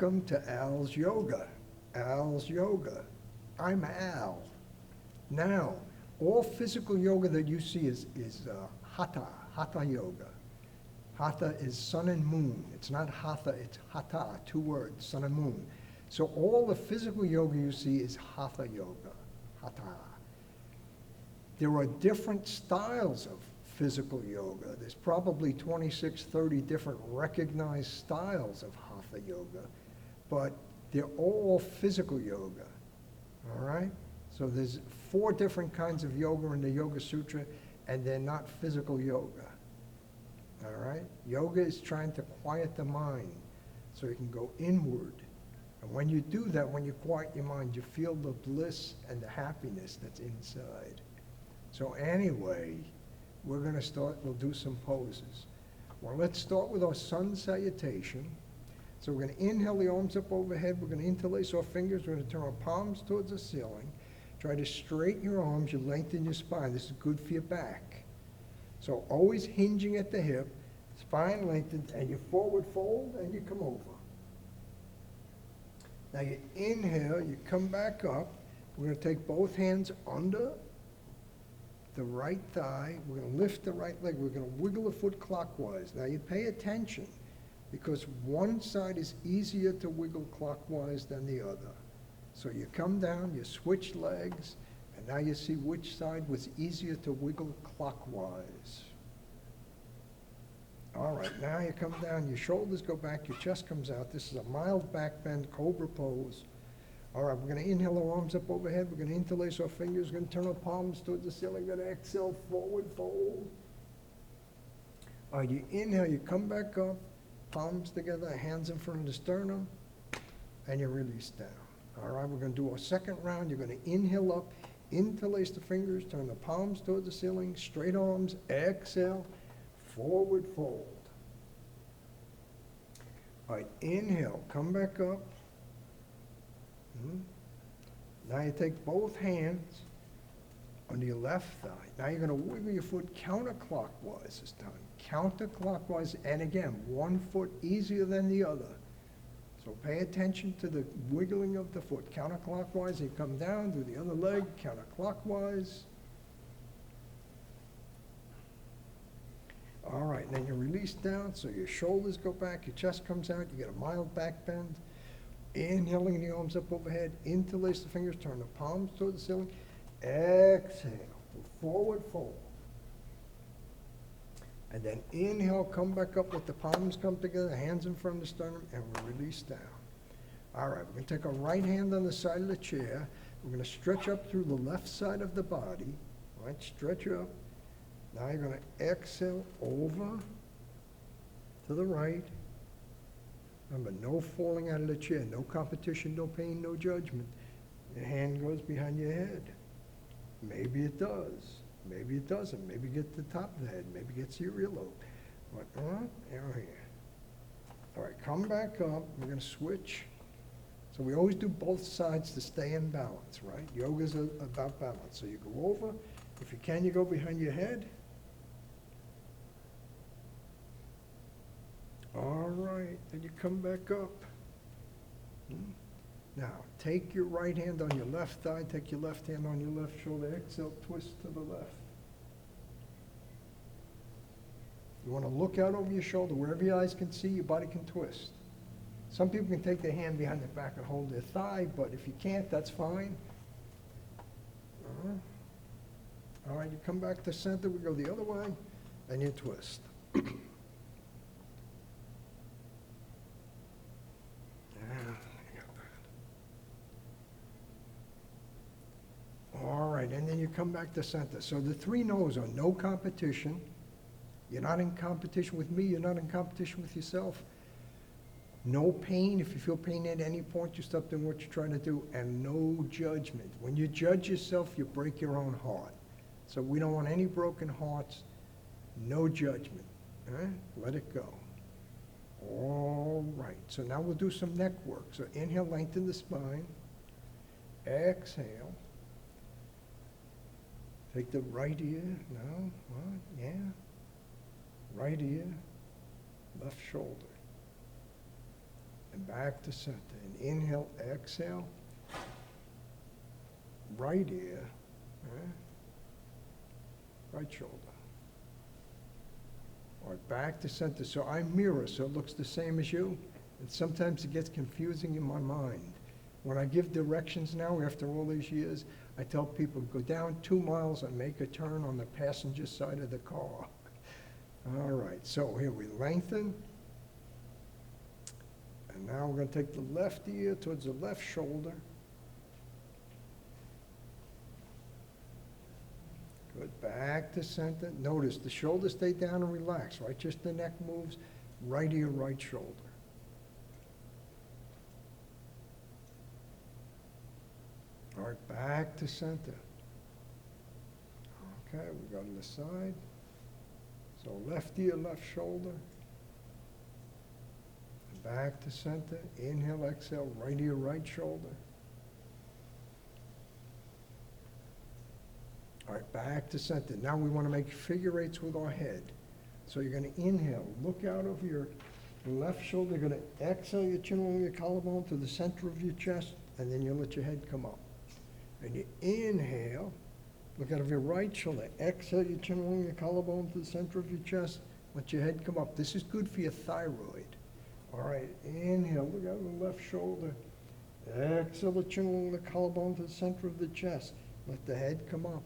Welcome to Al's Yoga. Al's Yoga. I'm Al. Now, all physical yoga that you see is hatha yoga. Hatha is sun and moon. It's not hatha, it's hatha, 2 words, sun and moon. So all the physical yoga you see is hatha yoga, hatha. There are different styles of physical yoga. There's probably 26, 30 different recognized styles of hatha yoga, but they're all physical yoga, all right? So there's 4 different kinds of yoga in the Yoga Sutra, and they're not physical yoga, all right? Yoga is trying to quiet the mind so you can go inward. And when you do that, when you quiet your mind, you feel the bliss and the happiness that's inside. So anyway, we're going to start, we'll do some poses. Well, let's start with our sun salutation. So we're going to inhale the arms up overhead. We're going to interlace our fingers. We're going to turn our palms towards the ceiling. Try to straighten your arms, you lengthen your spine. This is good for your back. So always hinging at the hip, spine lengthened, and you forward fold, and you come over. Now you inhale, you come back up. We're going to take both hands under the right thigh. We're going to lift the right leg. We're going to wiggle the foot clockwise. Now you pay attention because one side is easier to wiggle clockwise than the other. So you come down, you switch legs, and now you see which side was easier to wiggle clockwise. All right, now you come down, your shoulders go back, your chest comes out. This is a mild back bend, cobra pose. All right, we're going to inhale our arms up overhead. We're going to interlace our fingers. We're going to turn our palms towards the ceiling. We're going to exhale, forward fold. All right, you inhale, you come back up, palms together, hands in front of the sternum, and you release down. All right, we're going to do our second round. You're going to inhale up, interlace the fingers, turn the palms towards the ceiling, straight arms, exhale, forward fold. All right, inhale, come back up. Now you take both hands under your left thigh. Now you're going to wiggle your foot counterclockwise this time. Counterclockwise, and again, one foot easier than the other. So pay attention to the wiggling of the foot. Counterclockwise, you come down, do the other leg, counterclockwise. All right, then you release down, so your shoulders go back, your chest comes out, you get a mild back bend. Inhaling the arms up overhead, interlace the fingers, turn the palms toward the ceiling. Exhale, forward fold. And then inhale, come back up with the palms come together, hands in front of the sternum, and we release down. All right, we're going to take our right hand on the side of the chair. We're going to stretch up through the left side of the body. All right, stretch up. Now you're going to exhale over to the right. Remember, no falling out of the chair, no competition, no pain, no judgment. Your hand goes behind your head. Maybe it does. Maybe it doesn't. Maybe it gets to the top of the head. Maybe it gets to your earlobe. But, here. All right, come back up. We're going to switch. So we always do both sides to stay in balance, right? Yoga's about balance. So you go over. If you can, you go behind your head. All right, then you come back up. Now, take your right hand on your left thigh, take your left hand on your left shoulder, exhale, twist to the left. You want to look out over your shoulder, wherever your eyes can see, your body can twist. Some people can take their hand behind their back and hold their thigh, but if you can't, that's fine. All right, you come back to center, we go the other way, and you twist. All right, and then you come back to center. So the 3 no's are no competition. You're not in competition with me. You're not in competition with yourself. No pain. If you feel pain at any point, you stop doing what you're trying to do. And no judgment. When you judge yourself, you break your own heart. So we don't want any broken hearts. No judgment. All right? Let it go. All right. So now we'll do some neck work. So inhale, lengthen the spine. Exhale. Take the right ear. No? What? Yeah. Right ear. Left shoulder. and back to center. And inhale, exhale. Right ear, right shoulder. All right, back to center. So I mirror, so it looks the same as you. And sometimes it gets confusing in my mind. When I give directions now, after all these years, I tell people, go down 2 miles and make a turn on the passenger side of the car. All right, so here we lengthen. And now we're going to take the left ear towards the left shoulder. Good, back to center. Notice the shoulders stay down and relax, right? Just the neck moves, right ear, right shoulder. All right, back to center. Okay, we go to the side. So left ear, left shoulder. Back to center. Inhale, exhale, right ear, right shoulder. All right, back to center. Now we want to make figure eights with our head. So you're going to inhale, look out of your left shoulder. You're going to exhale your chin along your collarbone to the center of your chest, and then you let your head come up. And you inhale, look out of your right shoulder. Exhale your chin along your collarbone to the center of your chest. Let your head come up. This is good for your thyroid. All right, inhale, look out of the left shoulder. Exhale the chin along the collarbone to the center of the chest. Let the head come up.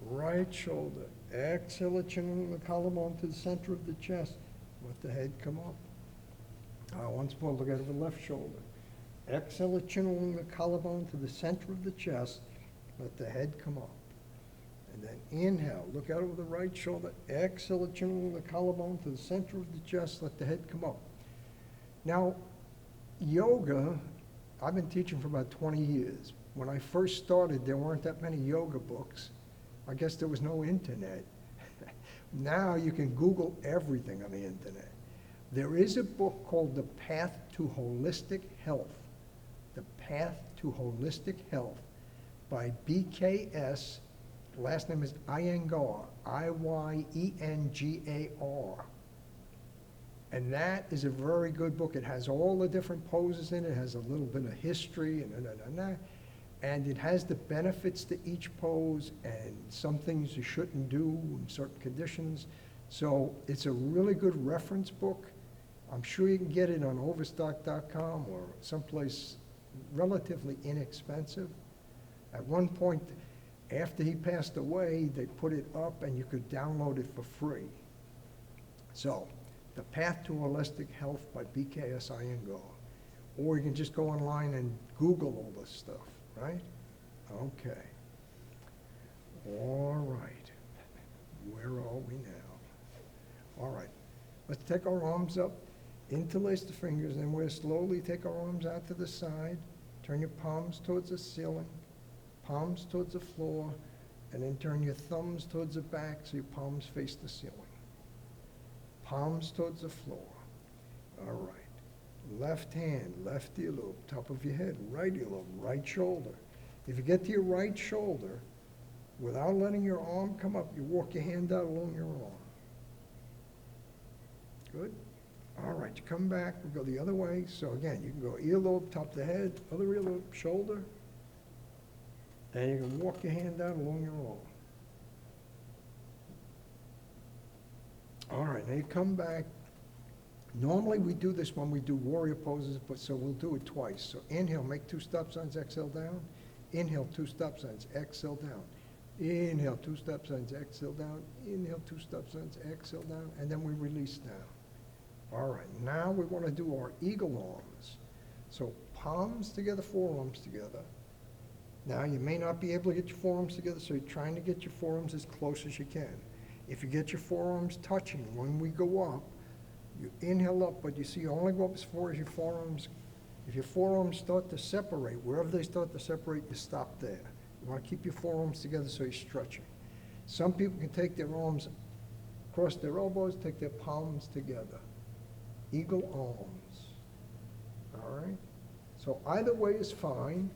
Right shoulder. Exhale the chin along the collarbone to the center of the chest. Let the head come up. Once more, look out of the left shoulder. Exhale the chin along the collarbone to the center of the chest. Let the head come up. And then inhale, look out over the right shoulder. Exhale the chin along the collarbone to the center of the chest. Let the head come up. Now, yoga, I've been teaching for about 20 years. When I first started, there weren't that many yoga books. I guess there was no internet. Now you can Google everything on the internet. There is a book called The Path to Holistic Health. The Path to Holistic Health by BKS. Last name is Iyengar, Iyengar. And that is a very good book. It has all the different poses in it. It has a little bit of history and it has the benefits to each pose and some things you shouldn't do in certain conditions. So it's a really good reference book. I'm sure you can get it on Overstock.com or someplace relatively inexpensive. At one point, after he passed away, they put it up and you could download it for free. So, The Path to Holistic Health by BKS Iyengar. Or you can just go online and Google all this stuff, right? Okay. All right. Where are we now? All right. Let's take our arms up, interlace the fingers, and we'll slowly take our arms out to the side. Turn your palms towards the ceiling, palms towards the floor, and then turn your thumbs towards the back so your palms face the ceiling. Palms towards the floor. All right. Left hand, left earlobe, top of your head, right earlobe, right shoulder. If you get to your right shoulder, without letting your arm come up, you walk your hand out along your arm. Good? All right, you come back, we go the other way. So again, you can go earlobe, top of the head, other earlobe, shoulder, and you can walk your hand out along your arm. All right, now you come back. Normally we do this when we do warrior poses, but so we'll do it twice. So inhale, make 2 stop signs, exhale down. Inhale, 2 stop signs, exhale down. Inhale, 2 stop signs, exhale down. Inhale, 2 stop signs, exhale down, and then we release down. All right, now we want to do our eagle arms. So palms together, forearms together. Now you may not be able to get your forearms together, so you're trying to get your forearms as close as you can. If you get your forearms touching when we go up, you inhale up, but you see you only go up as far as your forearms. If your forearms start to separate, wherever they start to separate, you stop there. You want to keep your forearms together so you're stretching. Some people can take their arms across their elbows, take their palms together. Eagle arms. All right? So either way is fine.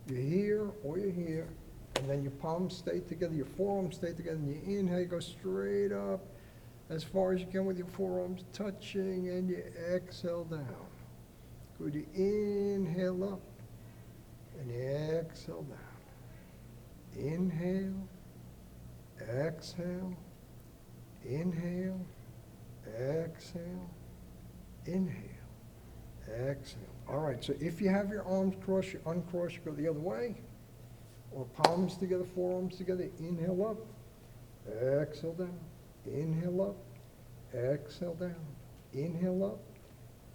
You're here or you're here, and then your palms stay together, your forearms stay together, and you inhale, you go straight up as far as you can with your forearms touching, and you exhale down. Good, you inhale up and exhale down. Inhale, exhale, inhale, exhale, inhale, exhale. All right, so if you have your arms crossed, you uncross, you go the other way, or palms together, forearms together, inhale up, exhale down, inhale up, exhale down, inhale up,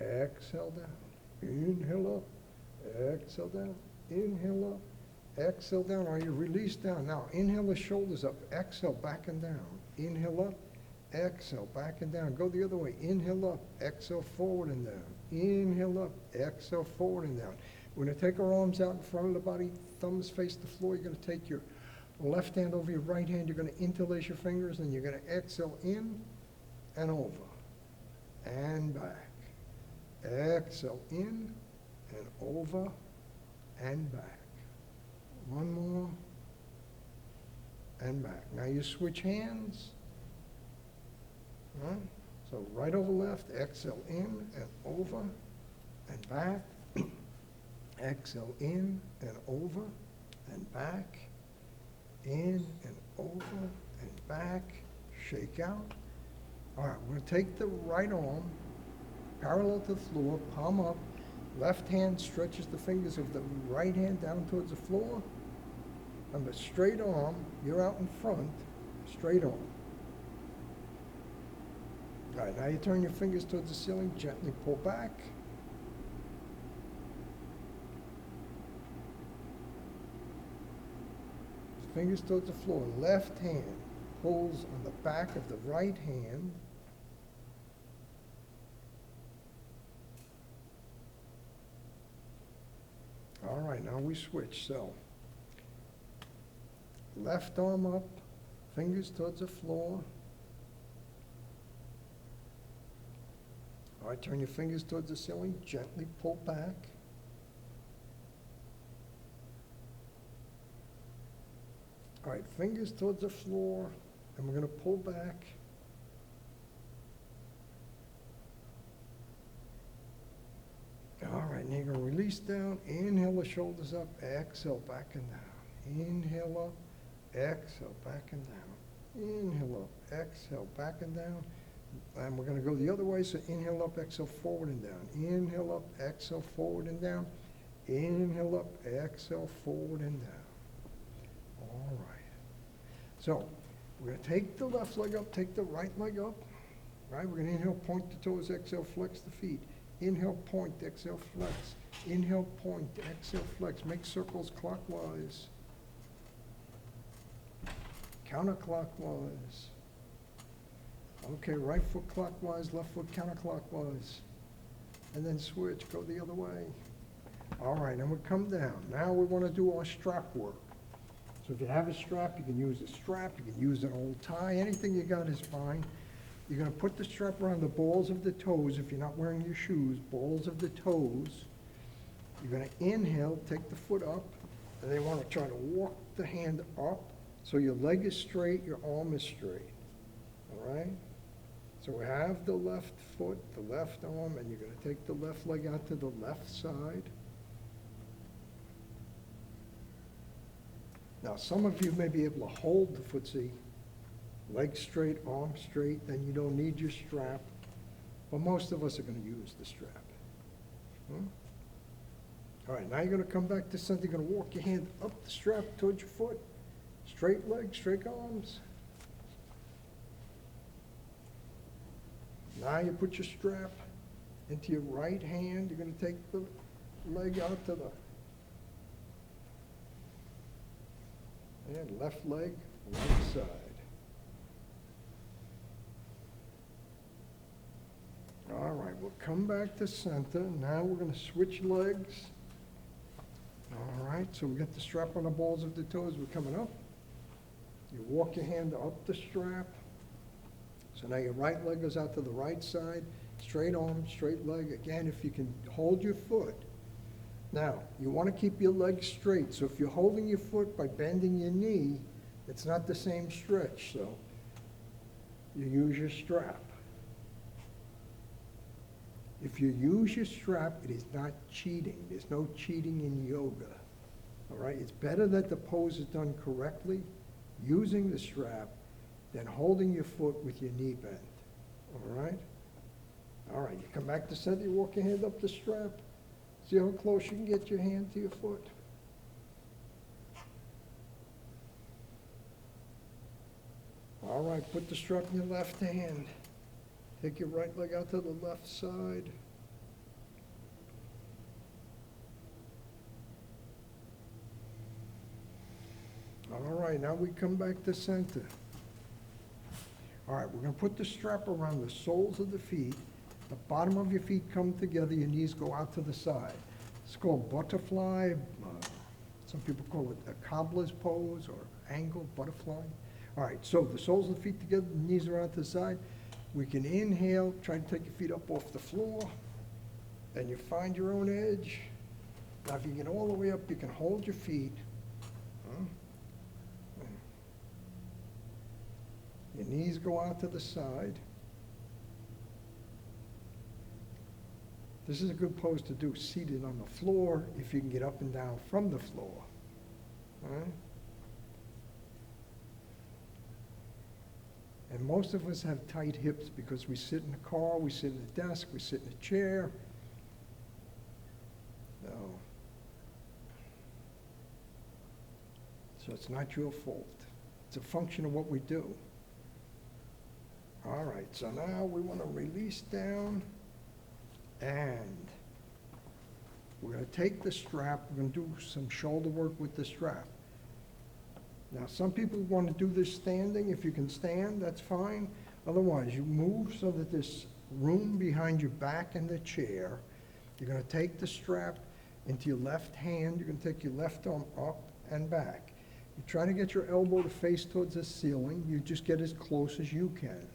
exhale down, inhale up, exhale down, inhale up, exhale down. Are you released down? Now inhale the shoulders up, exhale back and down, inhale up, exhale back and down. Go the other way, inhale up, exhale forward and down, inhale up, exhale forward and down. We're going to take our arms out in front of the body, thumbs face the floor. You're going to take your left hand over your right hand. You're going to interlace your fingers, and you're going to exhale in and over and back. Exhale in and over and back. One more and back. Now you switch hands. Right? So right over left, exhale in and over and back. Exhale in and over and back. In and over and back. Shake out. All right, we're going to take the right arm parallel to the floor, palm up. Left hand stretches the fingers of the right hand down towards the floor. And the straight arm, you're out in front, straight arm. All right, now you turn your fingers towards the ceiling, gently pull back. Fingers towards the floor. Left hand pulls on the back of the right hand. All right, now we switch. So, left arm up, fingers towards the floor. All right, turn your fingers towards the ceiling, gently pull back. All right, fingers towards the floor, and we're going to pull back. All right, now you're going to release down, inhale the shoulders up, exhale back and down. Inhale up, exhale back and down. Inhale up, exhale back and down. And we're going to go the other way, so inhale up, exhale forward and down. Inhale up, exhale forward and down. Inhale up, exhale forward and down. All right. So we're going to take the left leg up, take the right leg up. Right? We're going to inhale, point the toes, exhale, flex the feet. Inhale, point, exhale, flex. Inhale, point, exhale, flex. Make circles clockwise, counterclockwise. Okay, right foot clockwise, left foot counterclockwise. And then switch, go the other way. All right, and we come down. Now we want to do our strap work. So if you have a strap, you can use a strap, you can use an old tie, anything you got is fine. You're going to put the strap around the balls of the toes if you're not wearing your shoes, balls of the toes. You're going to inhale, take the foot up, and then you want to try to walk the hand up so your leg is straight, your arm is straight. All right? So we have the left foot, the left arm, and you're going to take the left leg out to the left side. Now, some of you may be able to hold the footsie, leg straight, arm straight, then you don't need your strap. But most of us are going to use the strap. All right, now you're going to come back to center. You're going to walk your hand up the strap towards your foot. Straight leg, straight arms. Now you put your strap into your right hand. You're going to take the leg out to the and left leg, right side. All right, we'll come back to center. Now we're going to switch legs. All right, so we got the strap on the balls of the toes. We're coming up. You walk your hand up the strap. So now your right leg goes out to the right side. Straight arm, straight leg. Again, if you can hold your foot. Now, you want to keep your leg straight. So if you're holding your foot by bending your knee, it's not the same stretch. So you use your strap. If you use your strap, it is not cheating. There's no cheating in yoga. All right? It's better that the pose is done correctly, using the strap, than holding your foot with your knee bent. All right? All right, you come back to center, you walk your hand up the strap. See how close you can get your hand to your foot? All right, put the strap in your left hand. Take your right leg out to the left side. All right, now we come back to center. All right, we're gonna put the strap around the soles of the feet. The bottom of your feet come together, your knees go out to the side. It's called butterfly. Some people call it a cobbler's pose or angled butterfly. All right, so the soles of the feet together, the knees are out to the side. We can inhale, try to take your feet up off the floor, and you find your own edge. Now, if you get all the way up, you can hold your feet. Your knees go out to the side. This is a good pose to do seated on the floor if you can get up and down from the floor. All right? And most of us have tight hips because we sit in the car, we sit in the desk, we sit in a chair. So it's not your fault. It's a function of what we do. All right, so now we want to release down, and we're going to take the strap. We're going to do some shoulder work with the strap. Now, some people want to do this standing. If you can stand, that's fine. Otherwise, you move so that there's room behind your back in the chair. You're going to take the strap into your left hand. You're going to take your left arm up and back. You try to get your elbow to face towards the ceiling. You just get as close as you can.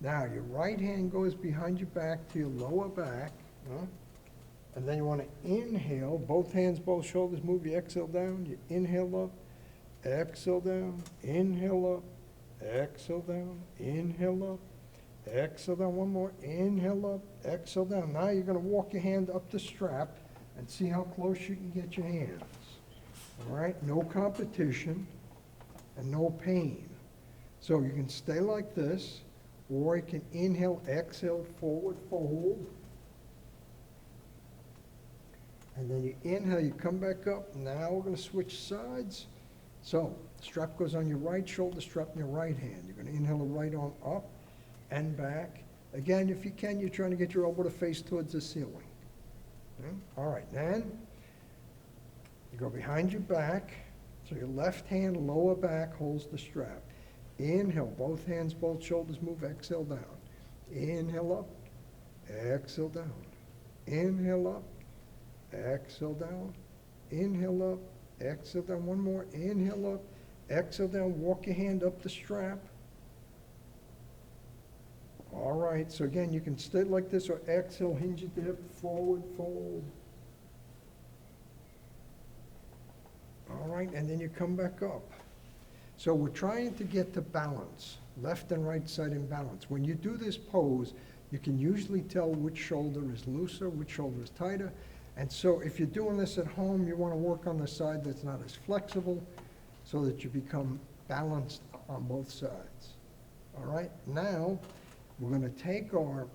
Now, your right hand goes behind your back to your lower back. And then you want to inhale. Both hands, both shoulders move. You exhale down. You inhale up. Exhale down, inhale up, exhale down, inhale up, exhale down, one more, inhale up, exhale down. Now you're going to walk your hand up the strap and see how close you can get your hands. All right, no competition and no pain. So you can stay like this, or you can inhale, exhale, forward fold. And then you inhale, you come back up. Now we're going to switch sides. So, strap goes on your right shoulder, strap in your right hand. You're going to inhale the right arm up and back. Again, if you can, you're trying to get your elbow to face towards the ceiling. Okay? All right, then you go behind your back. So your left hand, lower back, holds the strap. Inhale, both hands, both shoulders move, exhale down. Inhale up, exhale down. Inhale up, exhale down. Inhale up. Exhale down, one more, inhale up, exhale down, walk your hand up the strap. All right, so again, you can stay like this or exhale, hinge at the hip, forward, fold. All right, and then you come back up. So we're trying to get to balance, left and right side in balance. When you do this pose, you can usually tell which shoulder is looser, which shoulder is tighter. And so if you're doing this at home, you want to work on the side that's not as flexible so that you become balanced on both sides. All right, now we're going to take our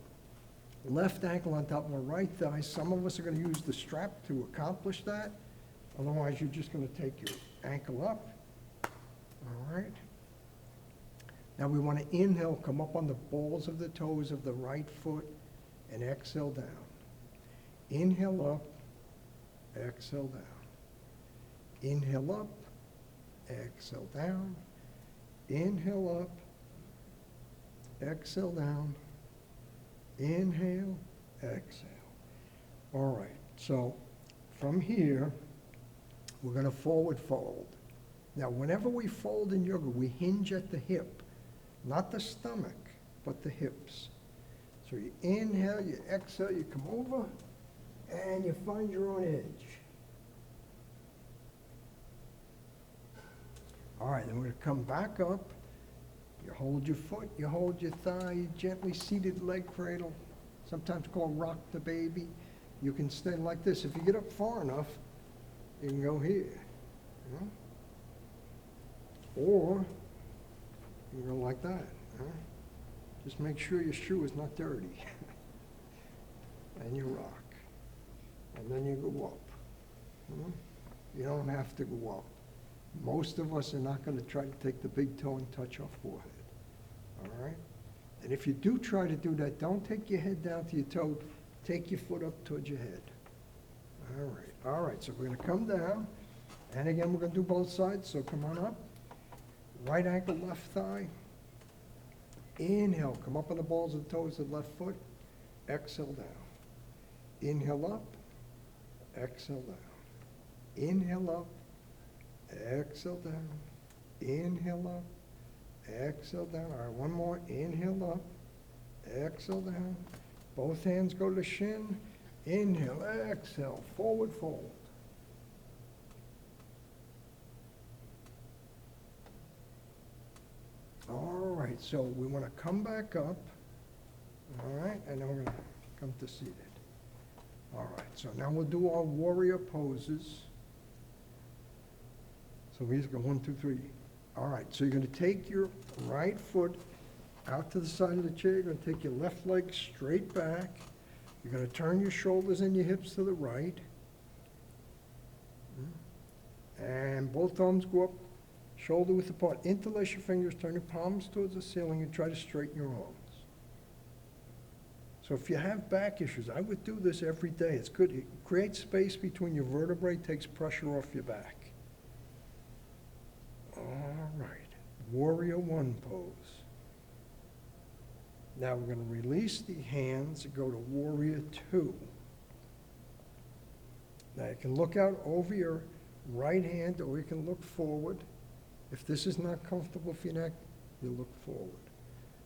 left ankle on top of our right thigh. Some of us are going to use the strap to accomplish that. Otherwise, you're just going to take your ankle up. All right. Now we want to inhale, come up on the balls of the toes of the right foot, and exhale down. Inhale up, exhale down. Inhale up, exhale down. Inhale up, exhale down. Inhale, exhale. All right, so from here, we're going to forward fold. Now, whenever we fold in yoga, we hinge at the hip, not the stomach, but the hips. So you inhale, you exhale, you come over, and you find your own edge. All right, then we're going to come back up. You hold your foot, you hold your thigh, you gently seated leg cradle. sometimes called rock the baby. You can stand like this. If you get up far enough, you can go here. You know? Or you can go like that. Just make sure your shoe is not dirty. And you rock. And then you go up. You don't have to go up. Most of us are not going to try to take the big toe and touch our forehead. All right? And if you do try to do that, don't take your head down to your toe. Take your foot up towards your head. All right. All right. So we're going to come down. And again, we're going to do both sides. So come on up. Right ankle, left thigh. Inhale. Come up on the balls of the toes of the left foot. Exhale down. Inhale up. Exhale down. Inhale up. Exhale down. Inhale up. Exhale down. All right, one more. Inhale up. Exhale down. Both hands go to shin. Inhale. Exhale. Forward fold. All right, so we want to come back up. All right, and then we're going to come to seated. All right, so now we'll do our warrior poses. So we just go 1, 2, 3. All right, so you're going to take your right foot out to the side of the chair. You're going to take your left leg straight back. You're going to turn your shoulders and your hips to the right. And both arms go up, shoulder width apart. Interlace your fingers, turn your palms towards the ceiling, and try to straighten your arms. So if you have back issues, I would do this every day. It's good. It creates space between your vertebrae, takes pressure off your back. All right, Warrior One pose. Now we're going to release the hands and go to Warrior Two. Now you can look out over your right hand or you can look forward. If this is not comfortable for your neck, you look forward.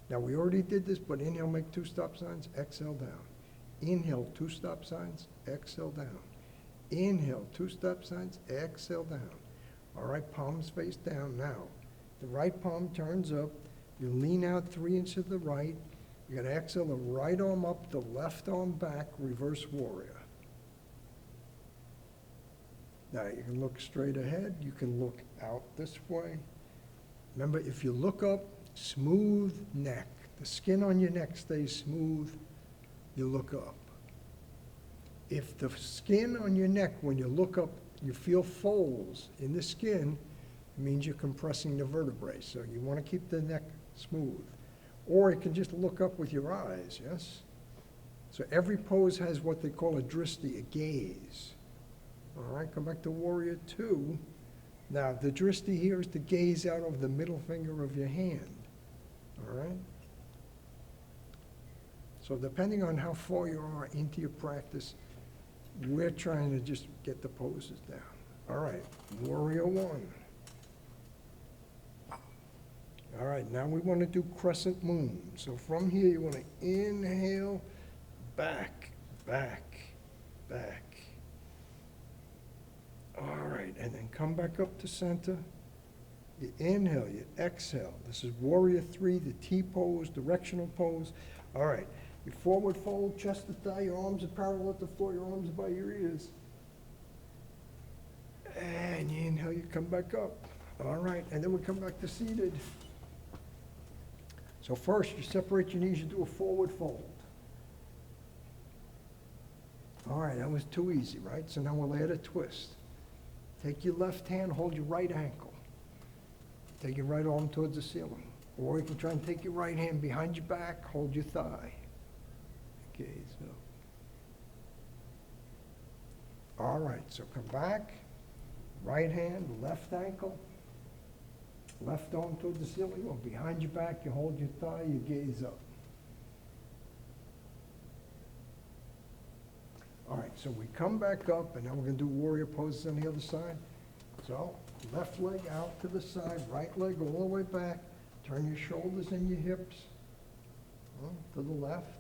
Now we already did this, but inhale, make 2 stop signs, exhale down. Inhale, 2 stop signs, exhale down. Inhale, 2 stop signs, exhale down. All right, palms face down. Now, the right palm turns up. You lean out 3 inches to the right. You're going to exhale the right arm up, the left arm back, reverse warrior. Now, you can look straight ahead. You can look out this way. Remember, if you look up, smooth neck. The skin on your neck stays smooth. You look up. If the skin on your neck, when you look up, you feel folds in the skin, it means you're compressing the vertebrae. So you want to keep the neck smooth. Or you can just look up with your eyes, yes? So every pose has what they call a dristi, a gaze. All right, come back to Warrior Two. Now, the dristi here is to gaze out of the middle finger of your hand. All right? So depending on how far you are into your practice, we're trying to just get the poses down. All right, Warrior One. All right, now we want to do crescent moon. So from here, you want to inhale, back, back, back. All right, and then come back up to center. You inhale, you exhale. This is Warrior Three, the T pose, directional pose. All right, you forward fold, chest to thigh, your arms are parallel to the floor, your arms are by your ears. And you inhale, you come back up. All right, and then we come back to seated. So first, you separate your knees, you do a forward fold. All right, that was too easy, right? So now we'll add a twist. Take your left hand, hold your right ankle. Take your right arm towards the ceiling. Or you can try and take your right hand behind your back, hold your thigh. Okay, so. All right, so come back. Right hand, left ankle. Left arm towards the ceiling, or behind your back, you hold your thigh, you gaze up. All right, so we come back up, and now we're going to do warrior poses on the other side. So, left leg out to the side, right leg all the way back. Turn your shoulders and your hips to the left.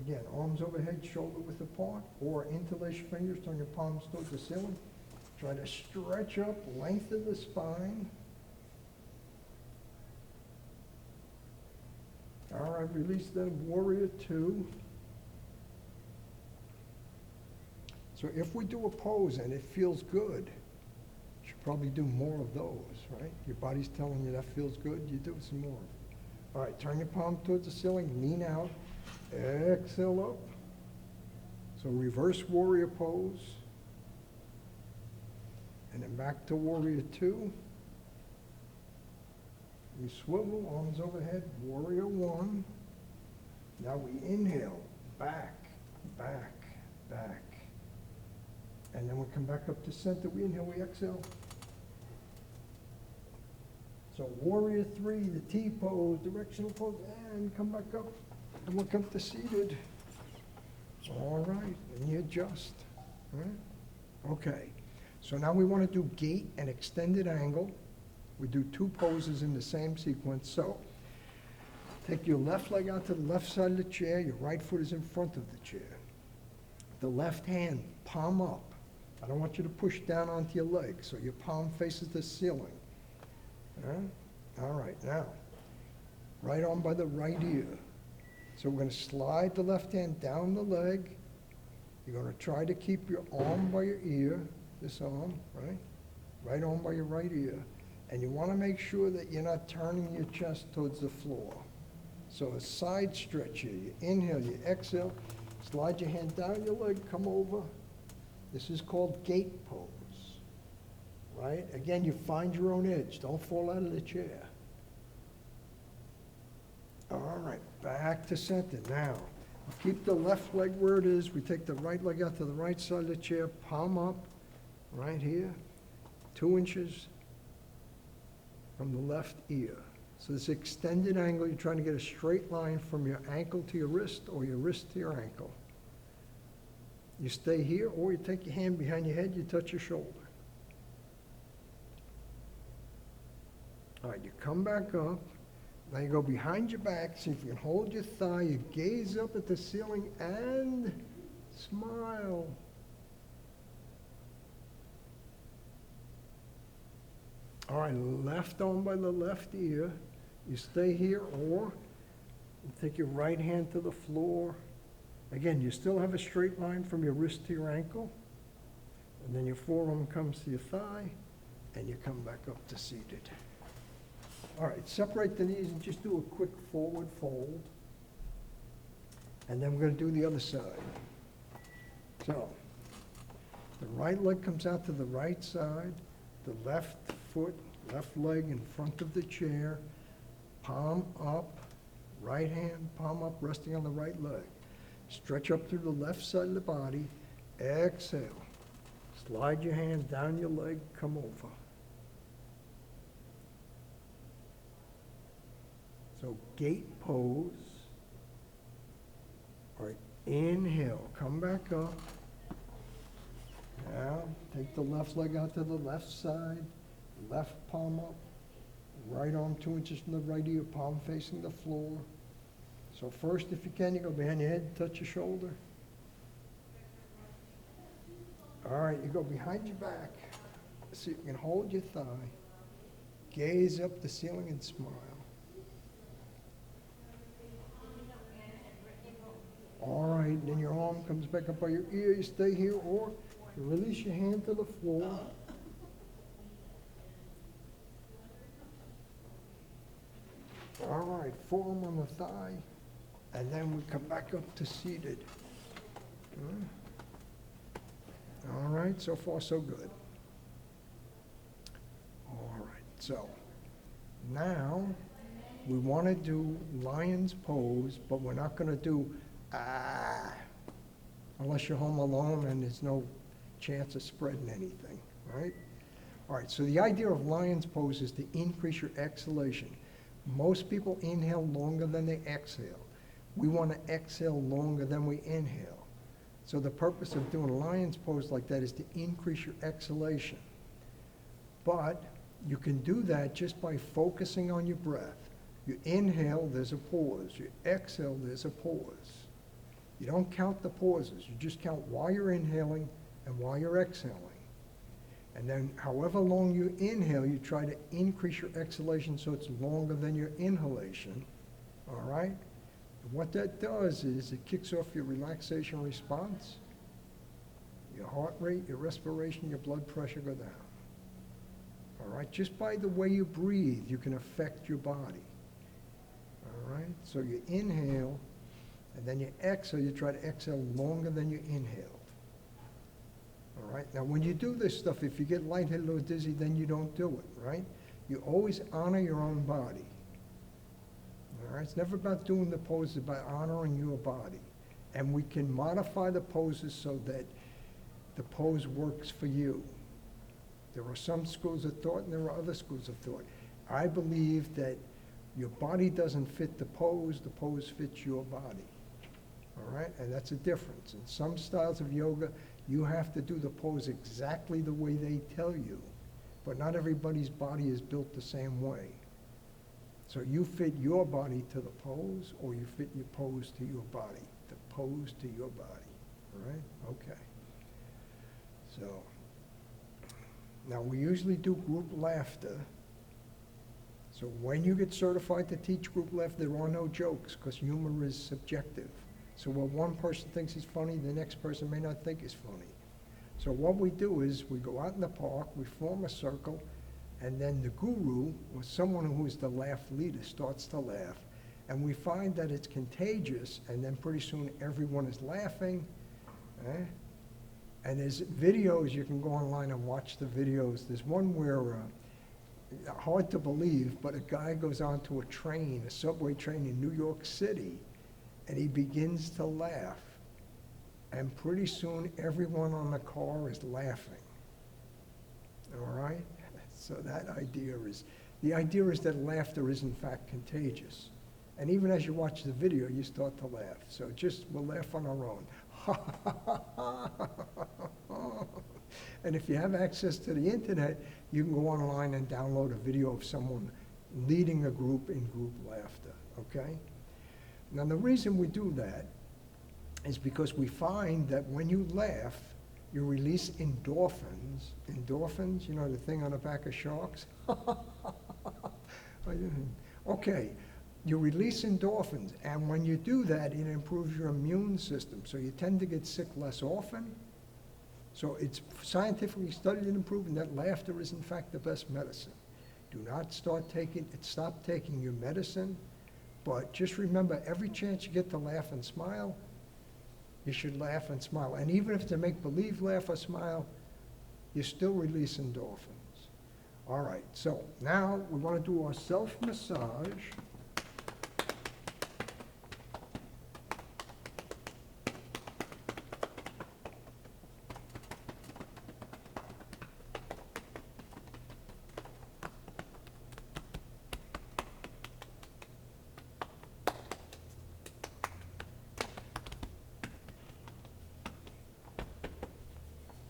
Again, arms overhead, shoulder width apart, or interlace your fingers, turn your palms towards the ceiling. Try to stretch up, lengthen the spine. All right, release then, Warrior Two. So if we do a pose and it feels good, you should probably do more of those, right? Your body's telling you that feels good, you do some more. All right, turn your palm towards the ceiling, lean out, exhale up. So reverse warrior pose. And then back to warrior two. We swivel, arms overhead, warrior one. Now we inhale, back, back, back. And then we come back up to center. We inhale, we exhale. So warrior three, the T pose, directional pose, and come back up. And we'll come to seated. All right, and you adjust. All right? Okay, so now we want to do gate and extended angle. We do two poses in the same sequence. So take your left leg out to the left side of the chair. Your right foot is in front of the chair. The left hand, palm up. I don't want you to push down onto your leg, so your palm faces the ceiling. All right, now, right arm by the right ear. So we're going to slide the left hand down the leg. You're going to try to keep your arm by your ear, this arm, right? Right arm by your right ear. And you want to make sure that you're not turning your chest towards the floor. So a side stretch here. You inhale, you exhale, slide your hand down your leg, come over. This is called gate pose, right? Again, you find your own edge. Don't fall out of the chair. All right, back to center. Now, keep the left leg where it is. We take the right leg out to the right side of the chair, palm up, right here, 2 inches from the left ear. So this extended angle, you're trying to get a straight line from your ankle to your wrist or your wrist to your ankle. You stay here, or you take your hand behind your head, you touch your shoulder. All right, you come back up. Now you go behind your back, see if you can hold your thigh, you gaze up at the ceiling and smile. All right, left arm by the left ear. You stay here, or you take your right hand to the floor. Again, you still have a straight line from your wrist to your ankle. And then your forearm comes to your thigh, and you come back up to seated. All right, separate the knees and just do a quick forward fold. And then we're going to do the other side. So, the right leg comes out to the right side, the left foot, left leg in front of the chair, palm up, right hand, palm up, resting on the right leg. Stretch up through the left side of the body, exhale. Slide your hand down your leg, come over. So gate pose. All right, inhale, come back up. Now, take the left leg out to the left side, left palm up, right arm 2 inches from the right ear, palm facing the floor. So first, if you can, you go behind your head, touch your shoulder. All right, you go behind your back. So you can hold your thigh, gaze up the ceiling and smile. All right, then your arm comes back up by your ear, you stay here, or you release your hand to the floor. All right, forearm on the thigh, and then we come back up to seated. All right, so far so good. All right, so now we want to do lion's pose, but we're not going to do unless you're home alone and there's no chance of spreading anything, right? All right, so the idea of lion's pose is to increase your exhalation. Most people inhale longer than they exhale. We want to exhale longer than we inhale. So the purpose of doing a lion's pose like that is to increase your exhalation. But you can do that just by focusing on your breath. You inhale, there's a pause. You exhale, there's a pause. You don't count the pauses. You just count while you're inhaling and while you're exhaling. And then however long you inhale, you try to increase your exhalation so it's longer than your inhalation, all right? And what that does is it kicks off your relaxation response. Your heart rate, your respiration, your blood pressure go down. All right? Just by the way you breathe, you can affect your body. All right? So you inhale, and then you exhale. You try to exhale longer than you inhaled. All right? Now, when you do this stuff, if you get lightheaded or dizzy, then you don't do it, right? You always honor your own body. All right? It's never about doing the poses, it's about honoring your body. And we can modify the poses so that the pose works for you. There are some schools of thought and there are other schools of thought. I believe that your body doesn't fit the pose fits your body. All right? And that's a difference. In some styles of yoga, you have to do the pose exactly the way they tell you. But not everybody's body is built the same way. So you fit your body to the pose, or you fit your pose to your body. The pose to your body. All right? Okay. So, now we usually do group laughter. So when you get certified to teach group laughter, there are no jokes, because humor is subjective. So what one person thinks is funny, the next person may not think is funny. So what we do is we go out in the park, we form a circle, and then the guru, or someone who is the laugh leader, starts to laugh. And we find that it's contagious, and then pretty soon everyone is laughing. And there's videos, you can go online and watch the videos. There's one where, hard to believe, but a guy goes onto a train, a subway train in New York City, and he begins to laugh. And pretty soon everyone on the car is laughing. All right? So the idea is that laughter is in fact contagious. And even as you watch the video, you start to laugh. So we'll laugh on our own. And if you have access to the internet, you can go online and download a video of someone leading a group in group laughter, okay? Now the reason we do that is because we find that when you laugh, you release endorphins. Endorphins, you know, the thing on the back of sharks? Okay, you release endorphins, and when you do that, it improves your immune system, so you tend to get sick less often. So it's scientifically studied and proven that laughter is in fact the best medicine. Do not stop taking your medicine, but just remember, every chance you get to laugh and smile, you should laugh and smile. And even if it's a make-believe laugh or smile, you still release endorphins. All right, so now we want to do our self-massage.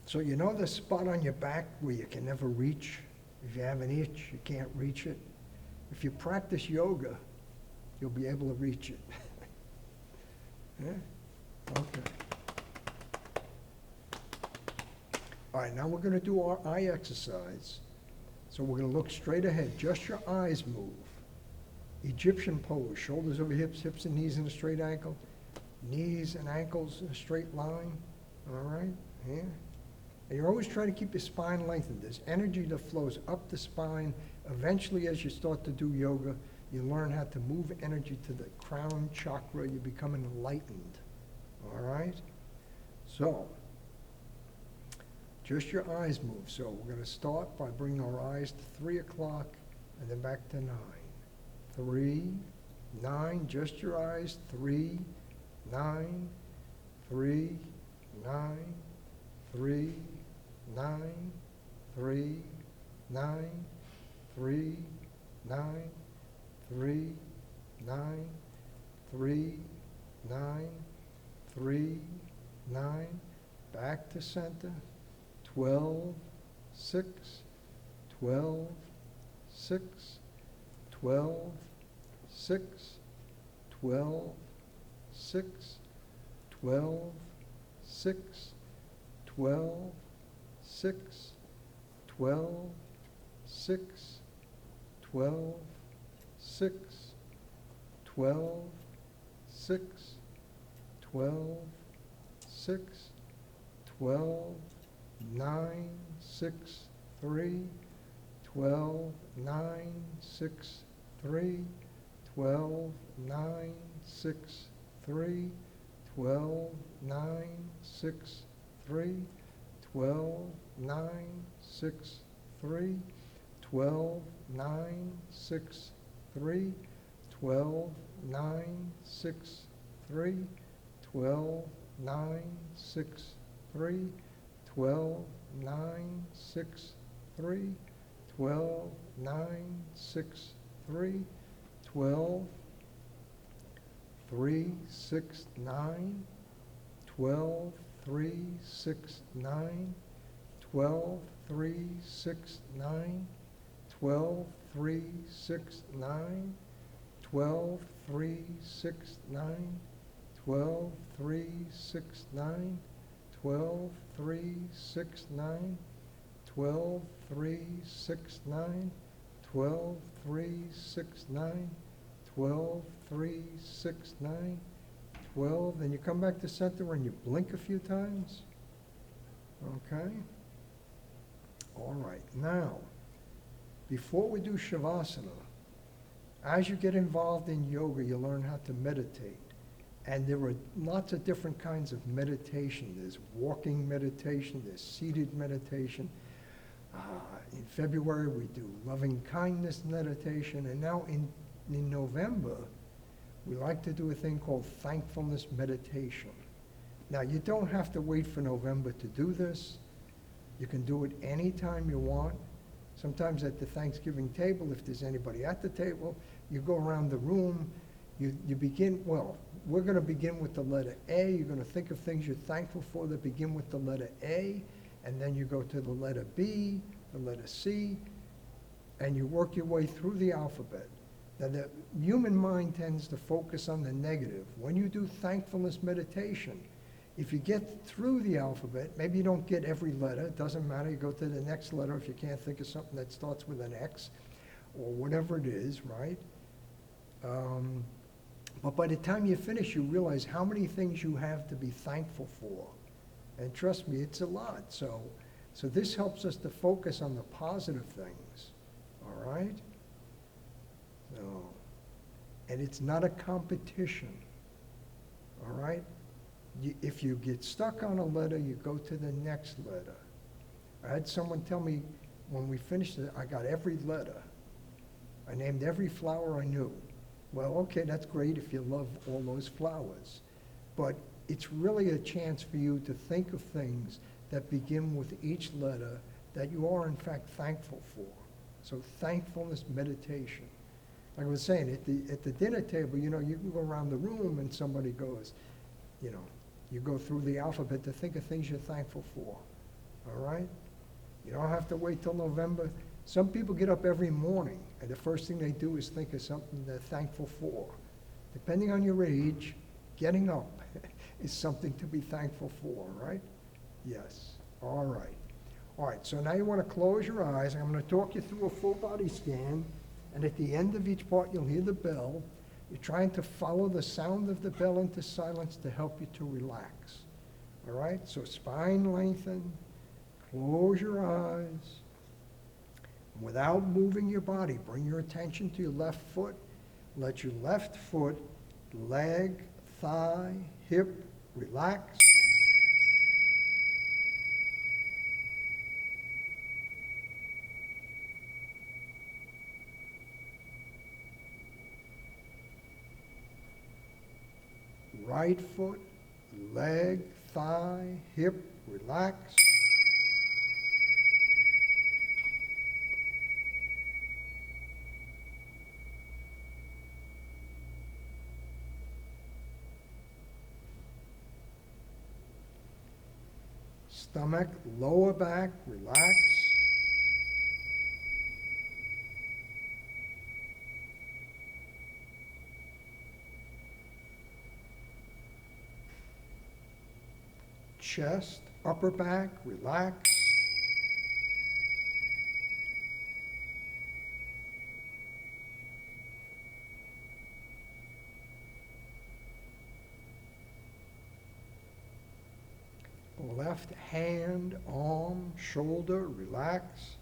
So you know the spot on your back where you can never reach? If you have an itch, you can't reach it. If you practice yoga, you'll be able to reach it. Yeah? Okay. All right, now we're going to do our eye exercise. So we're going to look straight ahead. Just your eyes move. Egyptian pose, shoulders over hips, hips and knees in a straight ankle, knees and ankles in a straight line. All right, yeah. And you're always trying to keep your spine lengthened. There's energy that flows up the spine. Eventually, as you start to do yoga, you learn how to move energy to the crown chakra. You become enlightened. All right? So, just your eyes move. So we're going to start by bringing our eyes to 3 o'clock and then back to 9. 3, 9, just your eyes. 3, 9, 3, 9, 3, 9, 3, 9, 3, 9, 3, 9, 3, 9, 3, 9, back to center. 12, 6, 12, 6, 12, 6, 12, 6, 12, 6, 12, 6, 12, 6, 12, 6, 12, 6, 12, 6, 12, 9, 6, 3, 12, 9, 6, 3, 12, 9, 6, 3, 12, 9, 6, 3, 12, 9, 6, 3, 12, 9, 6, 3, 12, 9, 6, 3, 12, 9, 6, 3, 12, 9, 6, 3, 12, 9, 6, 3, 12, 3, 6, 9, 12, 3, 6, 9, 12, 3, 6, 9, 12, 3, 6, 9, 12, 3, 6, 9, 12, 3, 6, 9, 12, 3, 6, 9, 12, 3, 6, 9, 12, 3, 6, 9, 12, 3, 6, 9, 12, and you come back to center and you blink a few times. Okay? All right, now, before we do Shavasana, as you get involved in yoga, you learn how to meditate. And there are lots of different kinds of meditation. There's walking meditation, there's seated meditation. In February, we do loving kindness meditation. And now in November, we like to do a thing called thankfulness meditation. Now, you don't have to wait for November to do this. You can do it anytime you want. Sometimes at the Thanksgiving table, if there's anybody at the table, you go around the room, you begin, well, we're going to begin with the letter A. You're going to think of things you're thankful for that begin with the letter A, and then you go to the letter B, the letter C, and you work your way through the alphabet. Now, the human mind tends to focus on the negative. When you do thankfulness meditation, if you get through the alphabet, maybe you don't get every letter, it doesn't matter, you go to the next letter if you can't think of something that starts with an X, or whatever it is, right? But by the time you finish, you realize how many things you have to be thankful for. And trust me, it's a lot. So this helps us to focus on the positive things, all right? So, and it's not a competition, all right? If you get stuck on a letter, you go to the next letter. I had someone tell me when we finished it, I got every letter. I named every flower I knew. Well, okay, that's great if you love all those flowers. But it's really a chance for you to think of things that begin with each letter that you are, in fact, thankful for. So thankfulness meditation. Like I was saying, at the dinner table, you can go around the room and somebody goes, you go through the alphabet to think of things you're thankful for, all right? You don't have to wait till November. Some people get up every morning, and the first thing they do is think of something they're thankful for. Depending on your age, getting up is something to be thankful for, right? Yes, all right. All right, so now you want to close your eyes. I'm going to talk you through a full body scan, and at the end of each part, you'll hear the bell. You're trying to follow the sound of the bell into silence to help you to relax. All right, so spine lengthen, close your eyes. Without moving your body, bring your attention to your left foot. Let your left foot, leg, thigh, hip, relax. Right foot, leg, thigh, hip, relax. Stomach, lower back, relax. Chest, upper back, relax. left hand, arm, shoulder, relax.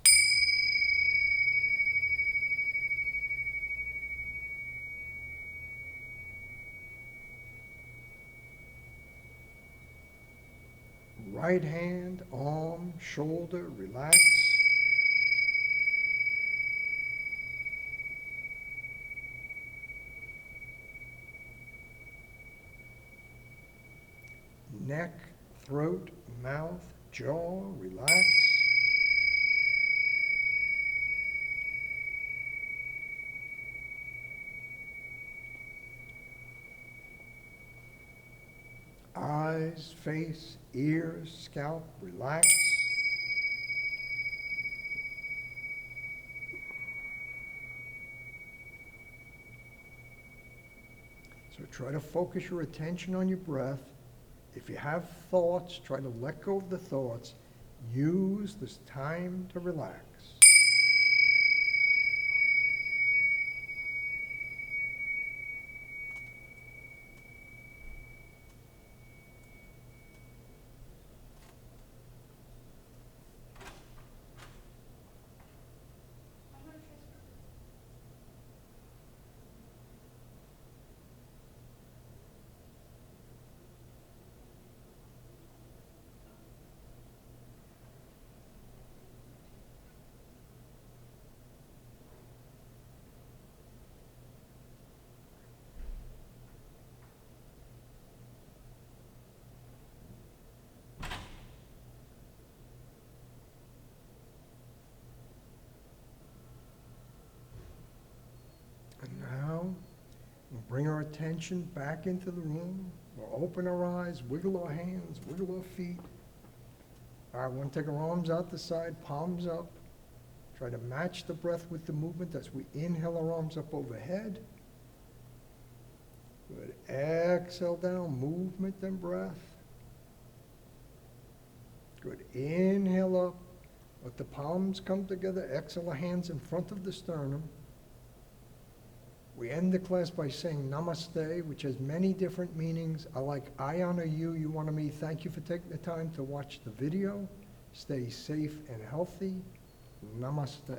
Right hand, arm, shoulder, relax. Neck, throat, mouth, jaw, relax. Eyes, face, ears, scalp, relax. So try to focus your attention on your breath. If you have thoughts, try to let go of the thoughts. Use this time to relax. And now, we'll bring our attention back into the room. We'll open our eyes, wiggle our hands, wiggle our feet. All right, we'll take our arms out the side, palms up. Try to match the breath with the movement as we inhale our arms up overhead. Good. Exhale down, movement and breath. Good. Inhale up. Let the palms come together. Exhale, our hands in front of the sternum. We end the class by saying namaste, which has many different meanings. I honor you, you honor me. Thank you for taking the time to watch the video. Stay safe and healthy. Namaste.